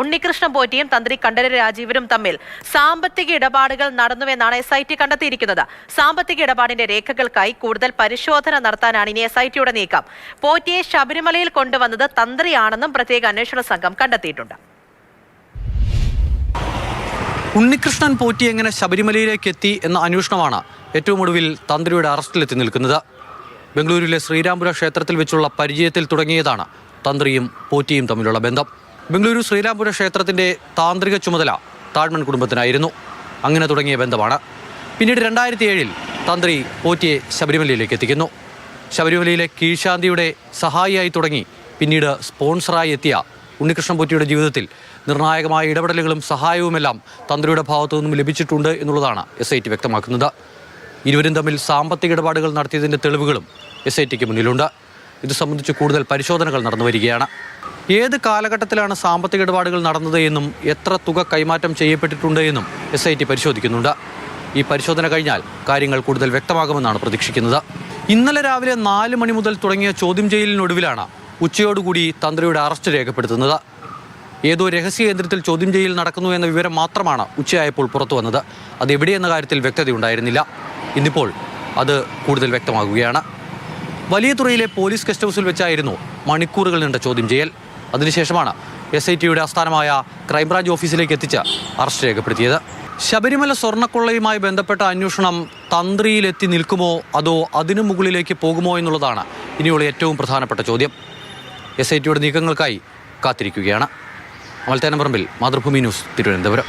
ഉണ്ണികൃഷ്ണൻ പോറ്റിയും തന്ത്രി കണ്ഠരര് രാജീവരും തമ്മിൽ സാമ്പത്തിക ഇടപാടുകൾ നടന്നുവെന്നാണ് SIT കണ്ടെത്തിയിരിക്കുന്നത്. സാമ്പത്തിക ഇടപാടിന്റെ രേഖകൾക്കായി കൂടുതൽ പരിശോധന നടത്താനാണ് ഇനി SITയുടെ നീക്കം. പോറ്റിയെ ശബരിമലയിൽ കൊണ്ടുവന്നത് തന്ത്രിയാണെന്നും പ്രത്യേക അന്വേഷണ സംഘം കണ്ടെത്തിയിട്ടുണ്ട്. ഉണ്ണികൃഷ്ണൻ പോറ്റി എങ്ങനെ ശബരിമലയിലേക്ക് എത്തി എന്ന അന്വേഷണമാണ് ഏറ്റവും ഒടുവിൽ തന്ത്രിയുടെ അറസ്റ്റിലെത്തി നിൽക്കുന്നത്. ബംഗളൂരുവിലെ ശ്രീരാംപുര ക്ഷേത്രത്തിൽ വെച്ചുള്ള പരിചയത്തിൽ തുടങ്ങിയതാണ് തന്ത്രിയും പോറ്റിയും തമ്മിലുള്ള ബന്ധം. ബംഗളൂരു ശ്രീരാംപുര ക്ഷേത്രത്തിൻ്റെ താന്ത്രിക ചുമതല താഴ്മൺ കുടുംബത്തിനായിരുന്നു. അങ്ങനെ തുടങ്ങിയ ബന്ധമാണ്. പിന്നീട് 2007 തന്ത്രി പോറ്റിയെ ശബരിമലയിലേക്ക് എത്തിക്കുന്നു. ശബരിമലയിലെ കീഴ്ശാന്തിയുടെ സഹായിയായി തുടങ്ങി പിന്നീട് സ്പോൺസറായി എത്തിയ ഉണ്ണികൃഷ്ണൻ പോറ്റിയുടെ ജീവിതത്തിൽ നിർണായകമായ ഇടപെടലുകളും സഹായവുമെല്ലാം തന്ത്രിയുടെ ഭാഗത്തു നിന്നും ലഭിച്ചിട്ടുണ്ട് എന്നുള്ളതാണ് SIT വ്യക്തമാക്കുന്നത്. ഇരുവരും തമ്മിൽ സാമ്പത്തിക ഇടപാടുകൾ നടത്തിയതിൻ്റെ തെളിവുകളും SITക്ക് മുന്നിലുണ്ട്. ഇത് സംബന്ധിച്ച് കൂടുതൽ പരിശോധനകൾ നടന്നു വരികയാണ്. ഏത് കാലഘട്ടത്തിലാണ് സാമ്പത്തിക ഇടപാടുകൾ നടന്നത് എന്നും എത്ര തുക കൈമാറ്റം ചെയ്യപ്പെട്ടിട്ടുണ്ട് എന്നും SIT പരിശോധിക്കുന്നുണ്ട്. ഈ പരിശോധന കഴിഞ്ഞാൽ കാര്യങ്ങൾ കൂടുതൽ വ്യക്തമാകുമെന്നാണ് പ്രതീക്ഷിക്കുന്നത്. ഇന്നലെ രാവിലെ 4 മണി മുതൽ തുടങ്ങിയ ചോദ്യം ചെയ്യലിനൊടുവിലാണ് ഉച്ചയോടുകൂടി തന്ത്രിയുടെ അറസ്റ്റ് രേഖപ്പെടുത്തുന്നത്. ഏതോ രഹസ്യ കേന്ദ്രത്തിൽ ചോദ്യം ചെയ്യൽ നടക്കുന്നു എന്ന വിവരം മാത്രമാണ് ഉച്ചയായപ്പോൾ പുറത്തു വന്നത്. അതെവിടെയെന്ന കാര്യത്തിൽ വ്യക്തതയുണ്ടായിരുന്നില്ല. ഇന്നിപ്പോൾ അത് കൂടുതൽ വ്യക്തമാകുകയാണ്. വലിയ തുറയിലെ പോലീസ് ഗസ്റ്റ് ഹൗസിൽ വെച്ചായിരുന്നു മണിക്കൂറുകൾ നീണ്ട ചോദ്യം ചെയ്യൽ. അതിനുശേഷമാണ് SITയുടെ ആസ്ഥാനമായ ക്രൈംബ്രാഞ്ച് ഓഫീസിലേക്ക് എത്തിച്ച് അറസ്റ്റ് രേഖപ്പെടുത്തിയത്. ശബരിമല സ്വർണ്ണക്കൊള്ളയുമായി ബന്ധപ്പെട്ട അന്വേഷണം തന്ത്രിയിലെത്തി നിൽക്കുമോ അതോ അതിനു മുകളിലേക്ക് പോകുമോ എന്നുള്ളതാണ് ഇനിയുള്ള ഏറ്റവും പ്രധാനപ്പെട്ട ചോദ്യം. SITയുടെ നീക്കങ്ങൾക്കായി കാത്തിരിക്കുകയാണ്. അമൽത്തേനമ്പറമ്പിൽ, മാതൃഭൂമി ന്യൂസ്, തിരുവനന്തപുരം.